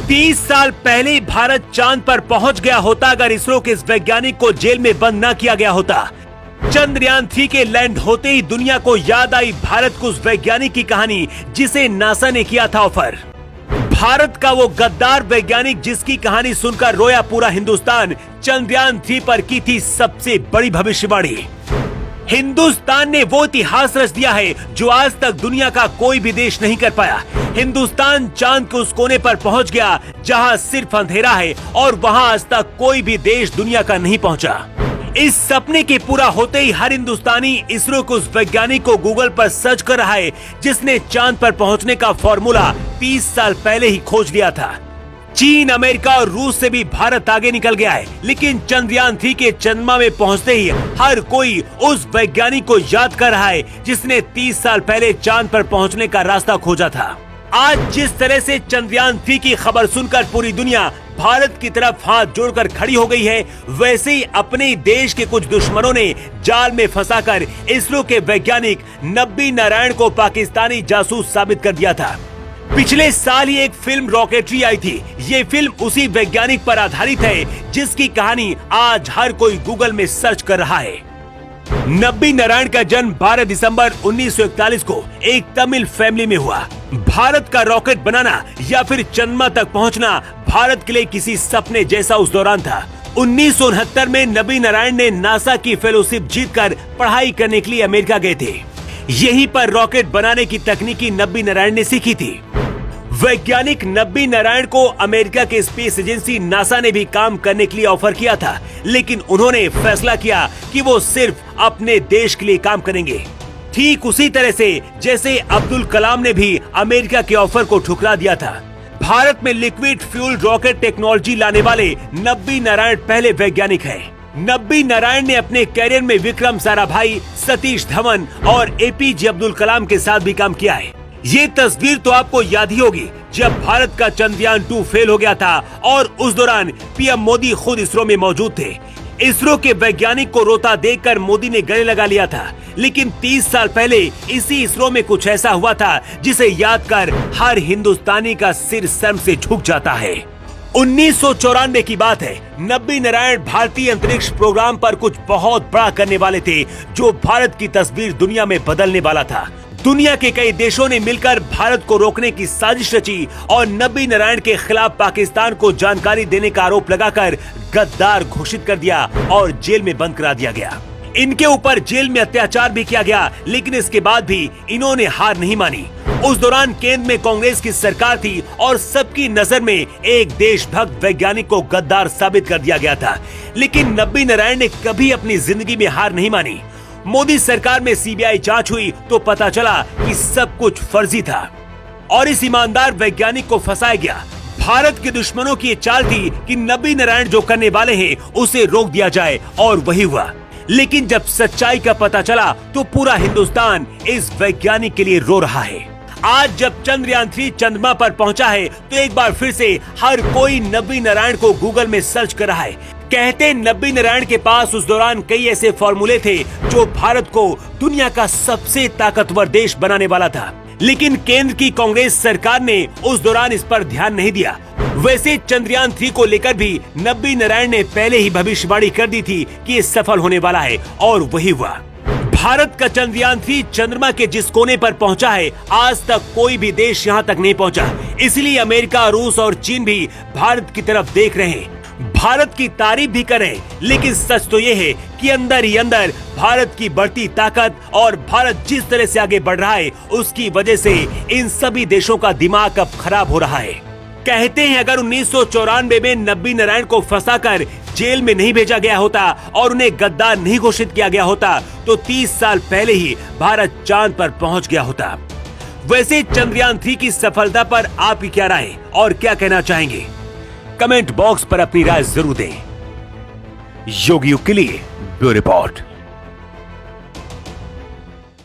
30 साल पहले ही भारत चांद पर पहुंच गया होता अगर इसरो के इस वैज्ञानिक को जेल में बंद न किया गया होता। चंद्रयान 3 के लैंड होते ही दुनिया को याद आई भारत को उस वैज्ञानिक की कहानी जिसे नासा ने किया था ऑफर। भारत का वो गद्दार वैज्ञानिक जिसकी कहानी सुनकर रोया पूरा हिंदुस्तान, चंद्रयान 3 पर की थी सबसे बड़ी भविष्यवाणी। हिंदुस्तान ने वो इतिहास रच दिया है जो आज तक दुनिया का कोई भी देश नहीं कर पाया। हिंदुस्तान चांद के उस कोने पर पहुंच गया जहां सिर्फ अंधेरा है और वहां आज तक कोई भी देश दुनिया का नहीं पहुंचा। इस सपने के पूरा होते ही हर हिंदुस्तानी इसरो के उस वैज्ञानिक को गूगल पर सर्च कर रहा है जिसने चांद पर पहुंचने का फॉर्मूला 30 साल पहले ही खोज लिया था। चीन, अमेरिका और रूस से भी भारत आगे निकल गया है, लेकिन चंद्रयान 3 के चंद्रमा में पहुंचते ही हर कोई उस वैज्ञानिक को याद कर रहा है जिसने 30 साल पहले चांद पर पहुंचने का रास्ता खोजा था। आज जिस तरह से चंद्रयान 3 की खबर सुनकर पूरी दुनिया भारत की तरफ हाथ जोड़कर खड़ी हो गई है, वैसे ही अपने ही देश के कुछ दुश्मनों ने जाल में फंसाकर इसरो के वैज्ञानिक नब्बी नारायण को पाकिस्तानी जासूस साबित कर दिया था। पिछले साल ही एक फिल्म रॉकेटरी आई थी। ये फिल्म उसी वैज्ञानिक पर आधारित है जिसकी कहानी आज हर कोई गूगल में सर्च कर रहा है। नब्बी नारायण का जन्म 12 दिसंबर 1941 को एक तमिल फैमिली में हुआ। भारत का रॉकेट बनाना या फिर चंद्रमा तक पहुंचना भारत के लिए किसी सपने जैसा उस दौरान था। 1969 में नब्बी नारायण ने नासा की फेलोशिप जीतकर पढ़ाई करने के लिए अमेरिका गए थे। यहीं पर रॉकेट बनाने की तकनीकी नब्बी नारायण ने सीखी थी। वैज्ञानिक नब्बी नारायण को अमेरिका के स्पेस एजेंसी नासा ने भी काम करने के लिए ऑफर किया था, लेकिन उन्होंने फैसला किया कि वो सिर्फ अपने देश के लिए काम करेंगे। ठीक उसी तरह से जैसे अब्दुल कलाम ने भी अमेरिका के ऑफर को ठुकरा दिया था। भारत में लिक्विड फ्यूल रॉकेट टेक्नोलॉजी लाने वाले नब्बी नारायण पहले वैज्ञानिक हैं। नब्बी नारायण ने अपने कैरियर में विक्रम साराभाई, सतीश धवन और एपीजे अब्दुल कलाम के साथ भी काम किया है। ये तस्वीर तो आपको याद ही होगी जब भारत का चंद्रयान 2 फेल हो गया था और उस दौरान पीएम मोदी खुद इसरो में मौजूद थे। इसरो के वैज्ञानिक को रोता देखकर मोदी ने गले लगा लिया था, लेकिन 30 साल पहले इसी इसरो में कुछ ऐसा हुआ था जिसे याद कर हर हिंदुस्तानी का सिर शर्म से झुक जाता है। 1994 की बात है। नब्बी नारायण भारतीय अंतरिक्ष प्रोग्राम पर कुछ बहुत बड़ा करने वाले थे जो भारत की तस्वीर दुनिया में बदलने वाला था। दुनिया के कई देशों ने मिलकर भारत को रोकने की साजिश रची और नब्बी नारायण के खिलाफ पाकिस्तान को जानकारी देने का आरोप लगाकर गद्दार घोषित कर दिया और जेल में बंद करा दिया गया। इनके ऊपर जेल में अत्याचार भी किया गया, लेकिन इसके बाद भी इन्होंने हार नहीं मानी। उस दौरान केंद्र में कांग्रेस की सरकार थी और सबकी नजर में एक देशभक्त वैज्ञानिक को गद्दार साबित कर दिया गया था, लेकिन नब्बी नारायण ने कभी अपनी जिंदगी में हार नहीं मानी। मोदी सरकार में सीबीआई जांच हुई तो पता चला कि सब कुछ फर्जी था और इस ईमानदार वैज्ञानिक को फंसाया गया। भारत के दुश्मनों की ये चाल थी कि नब्बी नारायण जो करने वाले हैं उसे रोक दिया जाए, और वही हुआ। लेकिन जब सच्चाई का पता चला तो पूरा हिंदुस्तान इस वैज्ञानिक के लिए रो रहा है। आज जब चंद्रयान 3 चंद्रमा पर पहुंचा है तो एक बार फिर से हर कोई नब्बी नारायण को गूगल में सर्च कर रहा है। कहते नब्बी नारायण के पास उस दौरान कई ऐसे फॉर्मूले थे जो भारत को दुनिया का सबसे ताकतवर देश बनाने वाला था, लेकिन केंद्र की कांग्रेस सरकार ने उस दौरान इस पर ध्यान नहीं दिया। वैसे चंद्रयान 3 को लेकर भी नब्बी नारायण ने पहले ही भविष्यवाणी कर दी थी कि ये सफल होने वाला है, और वही हुआ। भारत का चंद्रयान 3 चंद्रमा के जिस कोने पर पहुंचा है आज तक कोई भी देश यहां तक नहीं पहुंचा। इसलिए अमेरिका, रूस और चीन भी भारत की तरफ देख रहे हैं, भारत की तारीफ भी करें, लेकिन सच तो ये है कि अंदर ही अंदर भारत की बढ़ती ताकत और भारत जिस तरह से आगे बढ़ रहा है उसकी वजह से इन सभी देशों का दिमाग अब खराब हो रहा है। कहते हैं अगर 1994 में नब्बी नारायण को फंसाकर जेल में नहीं भेजा गया होता और उन्हें गद्दार नहीं घोषित किया गया होता तो 30 साल पहले ही भारत चांद पर पहुंच गया होता। वैसे चंद्रयान 3 की सफलता पर आपकी क्या राय और क्या कहना चाहेंगे? कमेंट बॉक्स पर अपनी राय जरूर दें। योगी युग के लिए ब्यूरो रिपोर्ट।